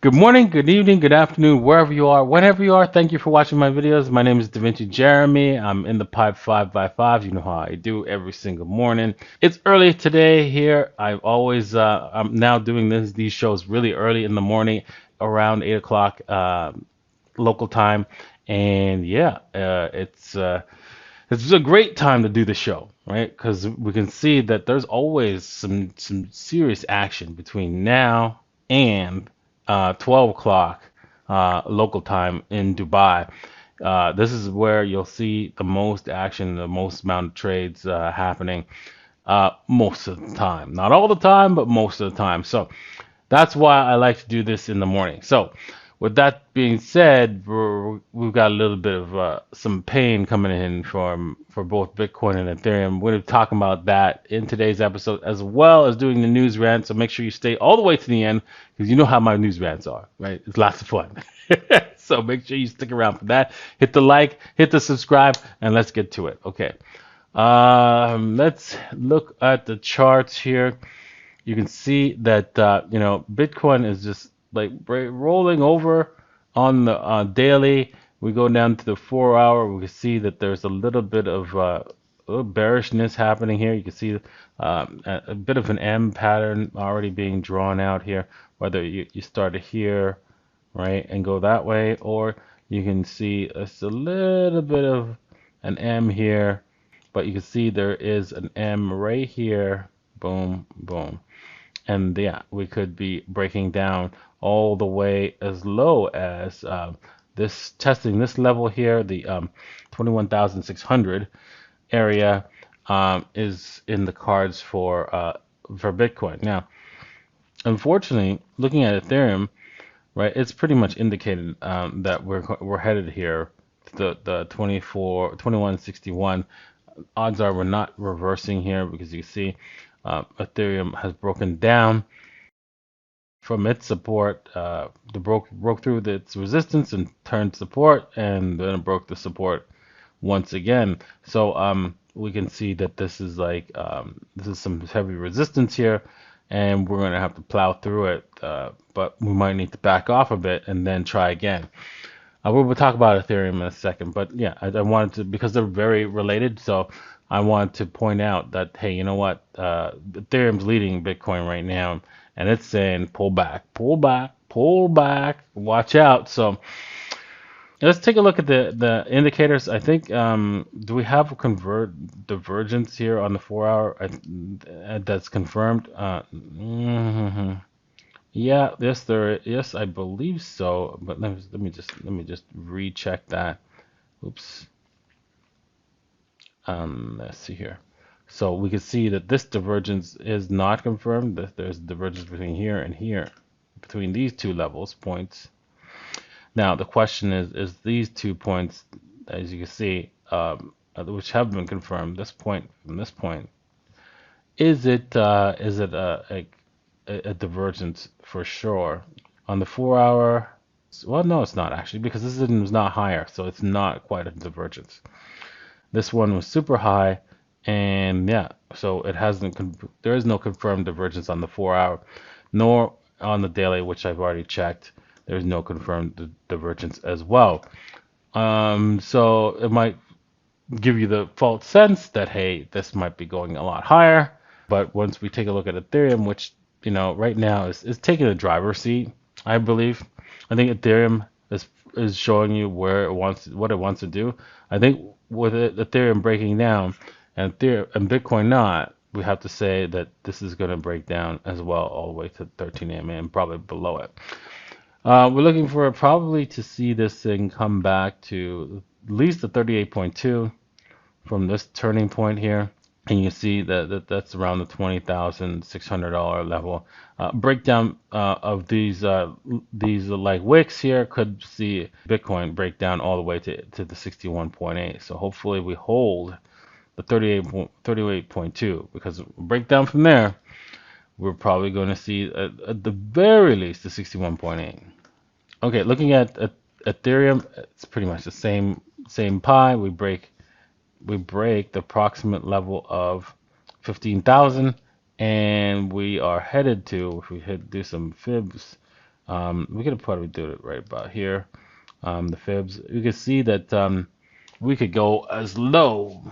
Good morning, good evening, good afternoon, wherever you are, whenever you are. Thank you for watching my videos. My name is DaVinci Jeremy. I'm in the pipe 5x5. You know how I do every single morning. It's early today here. I'm now doing these shows really early in the morning, around 8 o'clock local time. And yeah, it's a great time to do the show, right? Because we can see that there's always some serious action between now and 12 o'clock local time in Dubai. This is where you'll see the most action, the most amount of trades happening most of the time. Not all the time, but most of the time. So that's why I like to do this in the morning. So, with that being said, we've got a little bit of some pain coming in for both Bitcoin and Ethereum. We're going to be talking about that in today's episode, as well as doing the news rant. So make sure you stay all the way to the end because you know how my news rants are, right? It's lots of fun. So make sure you stick around for that. Hit the like, hit the subscribe, and let's get to it. Okay. Let's look at the charts here. You can see that Bitcoin is just like rolling over on the daily. We go down to the 4 hour. We can see that there's a little bit of bearishness happening here. You can see a bit of an M pattern already being drawn out here. Whether you start here, right, and go that way, or you can see it's a little bit of an M here, but you can see there is an M right here. Boom, boom. And yeah, we could be breaking down all the way as low as this, testing this level here, the 21,600 area is in the cards for Bitcoin. Now, unfortunately, looking at Ethereum, right, it's pretty much indicated that we're headed here to the 2161. Odds are we're not reversing here because you see Ethereum has broken down from its support. The broke through its resistance and turned support, and then it broke the support once again. So we can see that this is some heavy resistance here, and we're gonna have to plow through it. But we might need to back off a bit and then try again. We'll talk about Ethereum in a second, but yeah, I wanted to, because they're very related. So I wanted to point out that, hey, you know what? Ethereum's leading Bitcoin right now, and it's saying pull back, pull back, pull back. Watch out. So let's take a look at the indicators. I think do we have a convert divergence here on the 4 hour? That's confirmed. Yeah, yes, yes, I believe so. But let me just recheck that. Oops. Let's see here. So we can see that this divergence is not confirmed. That there's a divergence between here and here, between these two levels points. Now the question is these 2 points, as you can see, which have been confirmed, this point from this point, is it a divergence for sure on the 4 hour? Well, no, it's not actually, because this was not higher, so it's not quite a divergence. This one was super high, and yeah, so it hasn't. There is no confirmed divergence on the 4 hour, nor on the daily, which I've already checked. There's no confirmed divergence as well. So it might give you the false sense that, hey, this might be going a lot higher. But once we take a look at Ethereum, which right now is taking a driver's seat, I believe. I think Ethereum is showing you what it wants to do. I think with Ethereum breaking down and Bitcoin not, we have to say that this is going to break down as well all the way to 13 AMA and probably below it. We're looking for probably to see this thing come back to at least the 38.2 from this turning point here. And you see that's around the $20,600 level. Breakdown of these like wicks here could see Bitcoin break down all the way to the 61.8. So hopefully we hold the 38.2, because breakdown from there, we're probably going to see at the very least the 61.8. Okay, looking at Ethereum, it's pretty much the same pie. We break the approximate level of 15,000, and we are headed to, if we do some fibs, We could probably do it right about here. The fibs. You can see that we could go as low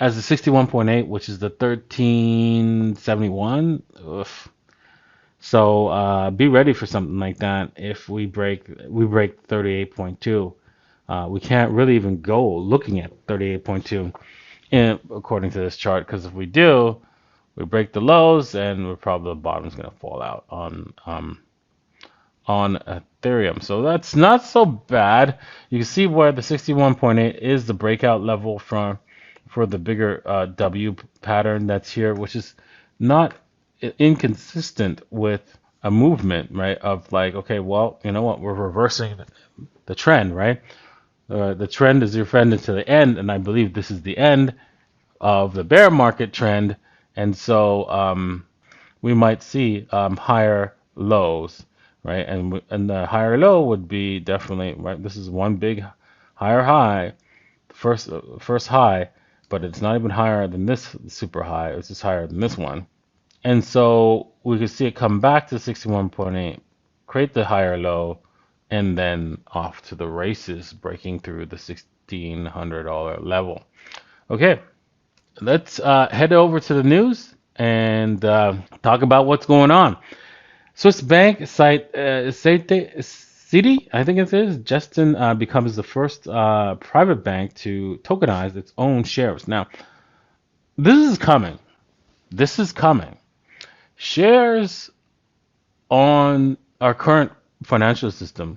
as the 61.8, which is the 1371. Oof. So be ready for something like that. If we break 38.2, we can't really even go looking at 38.2 according to this chart, because if we do, we break the lows and we're probably the bottom's gonna fall out on Ethereum. So that's not so bad. You can see where the 61.8 is the breakout level for the bigger W pattern that's here, which is not inconsistent with a movement, right? Of like, okay, well, you know what? We're reversing the trend, right? The trend is your friend until the end, and I believe this is the end of the bear market trend, and so we might see higher lows, right? And the higher low would be definitely right. This is one big higher high, first high, but it's not even higher than this super high. It's just higher than this one, and so we could see it come back to 61.8, create the higher low, and then off to the races, breaking through the $1,600 level. Okay, let's head over to the news and talk about what's going on. Swiss bank site Citi, I think it is, Justin becomes the first private bank to tokenize its own shares. Now, this is coming. This is coming. Shares on our current financial system.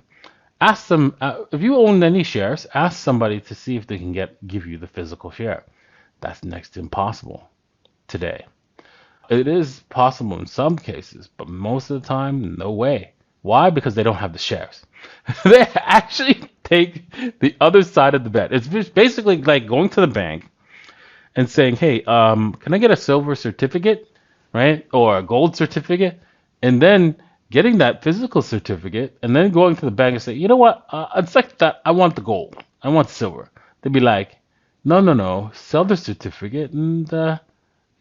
Ask them if you own any shares. Ask somebody to see if they can give you the physical share. That's next to impossible today. It is possible in some cases, but most of the time, no way. Why? Because they don't have the shares. They actually take the other side of the bet. It's just basically like going to the bank and saying, "Hey, can I get a silver certificate, right, or a gold certificate?" And then getting that physical certificate, and then going to the bank and say, "You know what? Accept that. I want the gold. I want silver." They'd be like, "No, no, no. Sell the certificate and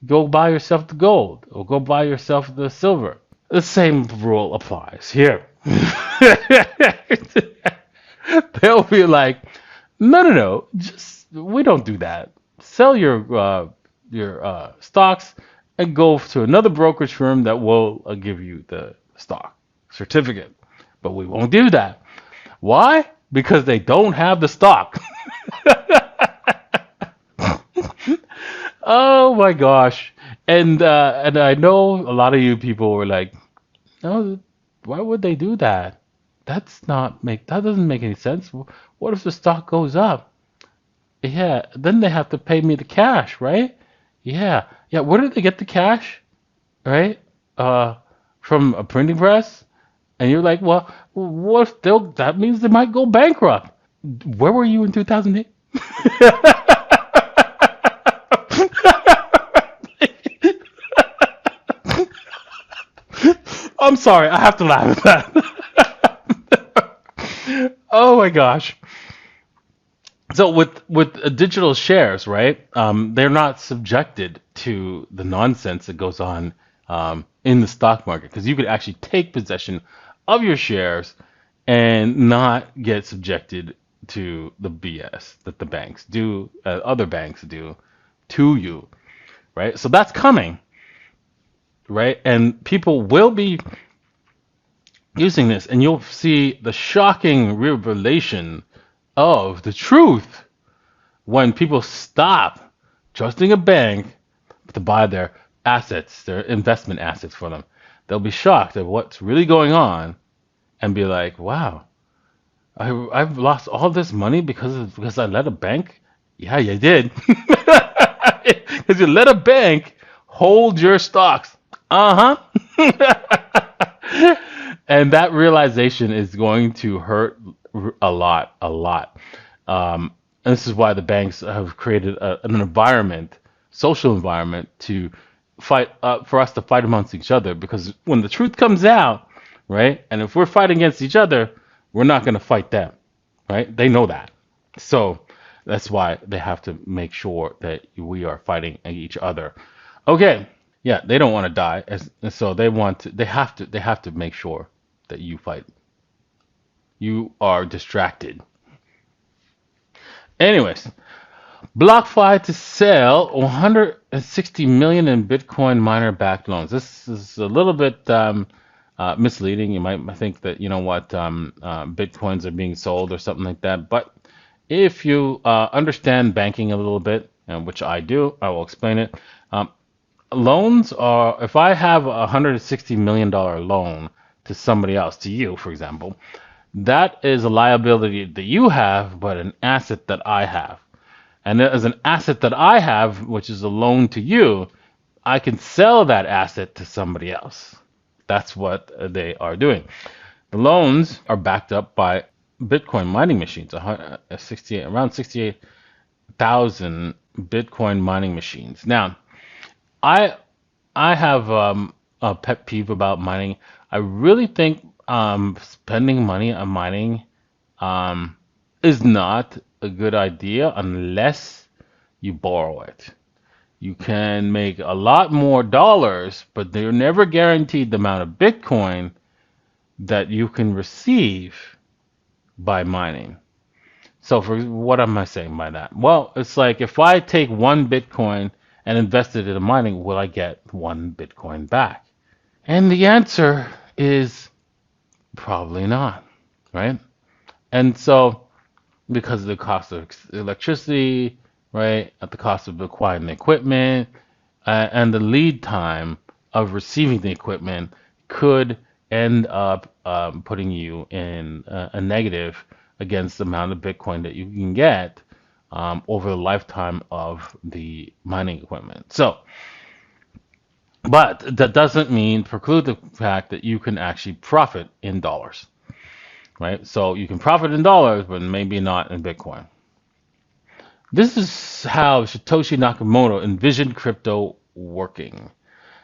go buy yourself the gold, or go buy yourself the silver." The same rule applies here. They'll be like, "No, no, no. Just we don't do that. Sell your stocks and go to another brokerage firm that will give you the stock certificate." But we won't do that. Why? Because they don't have the stock. Oh my gosh. And I know a lot of you people were like, "No, why would they do that? That doesn't make any sense. What if the stock goes up?" Yeah, then they have to pay me the cash, right? Yeah. Yeah, where did they get the cash? Right? From a printing press? And you're like, "Well, what if that means they might go bankrupt." Where were you in 2008? I'm sorry, I have to laugh at that. Oh my gosh. So with digital shares, right? They're not subjected to the nonsense that goes on in the stock market, because you could actually take possession of your shares and not get subjected to the BS that the banks do, other banks do to you, right? So that's coming, right? And people will be using this, and you'll see the shocking revelation of the truth when people stop trusting a bank to buy their assets, their investment assets for them. They'll be shocked at what's really going on and be like, "Wow, I've lost all this money because I let a bank." Yeah, you did. Because you let a bank hold your stocks. Uh huh. And that realization is going to hurt a lot, a lot. And this is why the banks have created an environment, social environment, to fight for us to fight amongst each other. Because when the truth comes out, right, and if we're fighting against each other, we're not going to fight them, right? They know that. So that's why they have to make sure that we are fighting each other. Okay, yeah, they don't want to die, so they have to make sure that you fight. You are distracted. Anyways, BlockFi to sell 160 million in Bitcoin miner-backed loans. This is a little bit misleading. You might think that Bitcoins are being sold or something like that. But if you understand banking a little bit, and which I do, I will explain it. Loans are, if I have a $160 million loan to somebody else, to you, for example, that is a liability that you have, but an asset that I have. And as an asset that I have, which is a loan to you, I can sell that asset to somebody else. That's what they are doing. The loans are backed up by Bitcoin mining machines, around 68,000 Bitcoin mining machines. Now, I have a pet peeve about mining. I really think spending money on mining is not a good idea unless you borrow it. You can make a lot more dollars, but they're never guaranteed the amount of Bitcoin that you can receive by mining. So for what am I saying by that? Well, it's like if I take one Bitcoin and invest it in mining, will I get one Bitcoin back? And the answer is probably not, right? And so because of the cost of electricity, right, at the cost of acquiring the equipment, and the lead time of receiving the equipment could end up putting you in a negative against the amount of Bitcoin that you can get over the lifetime of the mining equipment. So, but that doesn't preclude the fact that you can actually profit in dollars, right? So you can profit in dollars, but maybe not in Bitcoin. This is how Satoshi Nakamoto envisioned crypto working.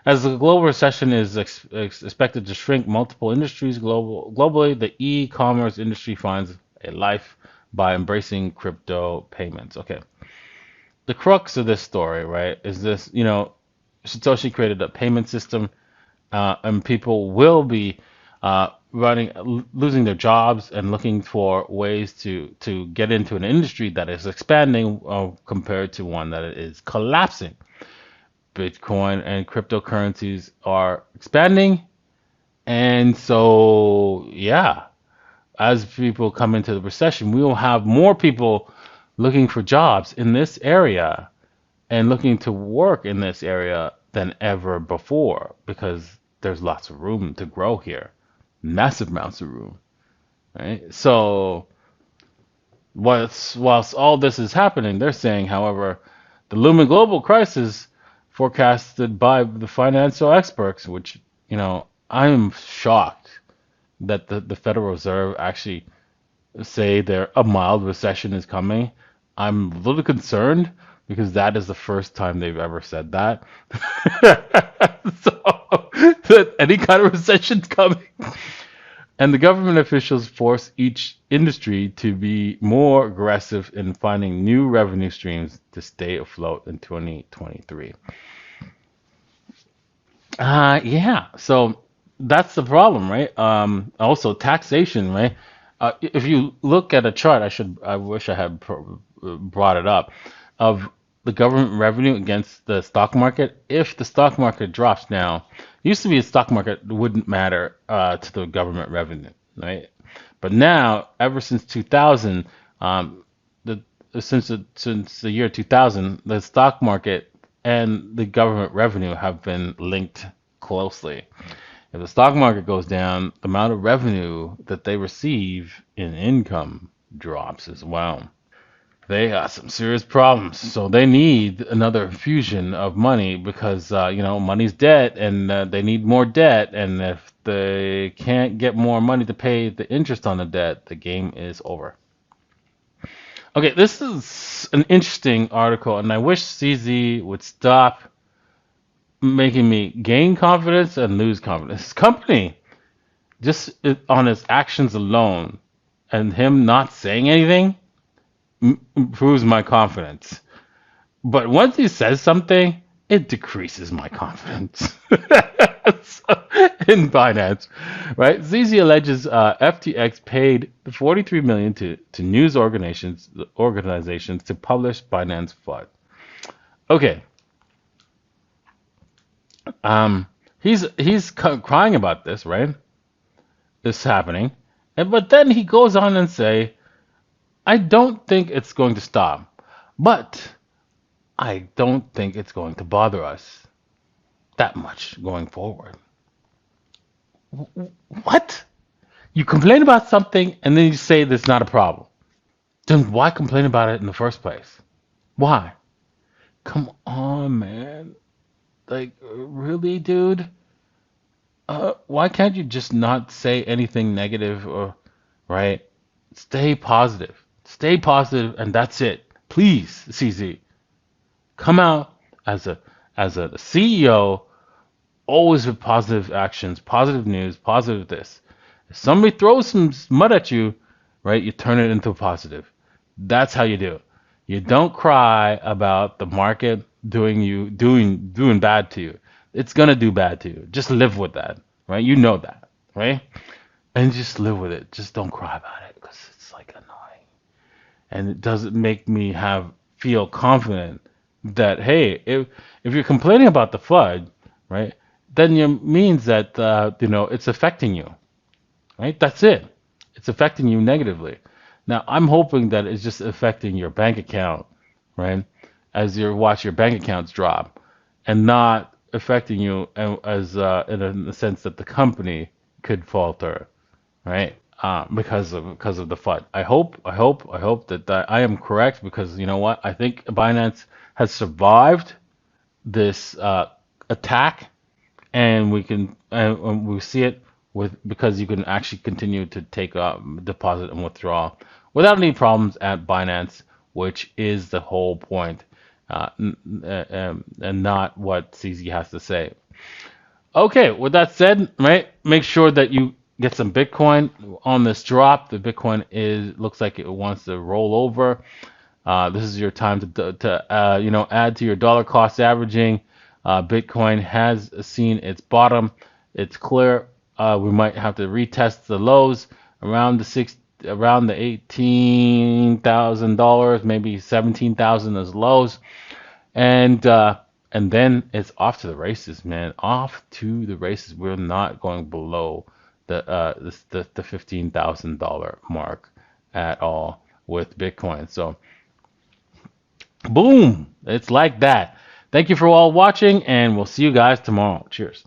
As the global recession is expected to shrink multiple industries globally, the e-commerce industry finds a life by embracing crypto payments. Okay. The crux of this story, right, is this, Satoshi created a payment system, and people will be losing their jobs and looking for ways to get into an industry that is expanding compared to one that is collapsing. Bitcoin and cryptocurrencies are expanding, and so yeah, as people come into the recession, we will have more people looking for jobs in this area and looking to work in this area than ever before because there's lots of room to grow here, massive amounts of room, right? So whilst all this is happening, they're saying, however, the looming global crisis forecasted by the financial experts, which, I'm shocked that the Federal Reserve actually say a mild recession is coming. I'm a little concerned because that is the first time they've ever said that. So that any kind of recession's coming. And the government officials force each industry to be more aggressive in finding new revenue streams to stay afloat in 2023. Yeah, so that's the problem, right? Also taxation, right? If you look at a chart, I wish I had brought it up, of the government revenue against the stock market. If the stock market drops now, it used to be the stock market wouldn't matter to the government revenue, right? But now, ever since 2000, since the year 2000, the stock market and the government revenue have been linked closely. If the stock market goes down, the amount of revenue that they receive in income drops as well. They got some serious problems, so they need another infusion of money because money's debt, and they need more debt. And if they can't get more money to pay the interest on the debt, the game is over. Okay, this is an interesting article, and I wish CZ would stop making me gain confidence and lose confidence. This company, just on his actions alone, and him not saying anything, improves my confidence. But once he says something, it decreases my confidence. So, in Binance, right? ZZ alleges FTX paid 43 million to news organizations to publish Binance FUD. Okay, he's crying about this, right? This happening, and but then he goes on and say, I don't think it's going to stop, but I don't think it's going to bother us that much going forward. What? You complain about something and then you say there's not a problem. Then why complain about it in the first place? Why? Come on, man. Like, really, dude? Why can't you just not say anything negative or, right? Stay positive. Stay positive, and that's it. Please, CZ, come out as a CEO, always with positive actions, positive news, positive this. If somebody throws some mud at you, right, you turn it into a positive. That's how you do it. You don't cry about the market doing bad to you. It's gonna do bad to you. Just live with that, right? You know that, right? And just live with it. Just don't cry about it because it's like annoying, and it doesn't make me feel confident that hey, if you're complaining about the FUD, right, then it means that it's affecting you, right? That's it. It's affecting you negatively. Now, I'm hoping that it's just affecting your bank account, right? As you watch your bank accounts drop, and not affecting you as in the sense that the company could falter, right? Because of the FUD. I hope that I am correct because you know what? I think Binance has survived this attack, and we see it with because you can actually continue to take deposit and withdraw without any problems at Binance, which is the whole point, and not what CZ has to say. Okay, with that said, right, make sure that you get some Bitcoin on this drop. The Bitcoin looks like it wants to roll over. This is your time to add to your dollar cost averaging. Bitcoin has seen its bottom. It's clear. We might have to retest the lows around the $18,000, maybe 17,000 as lows, and then it's off to the races, man. Off to the races. We're not going below the $15,000 mark at all with Bitcoin. So boom, it's like that. Thank you for all watching, and we'll see you guys tomorrow. Cheers.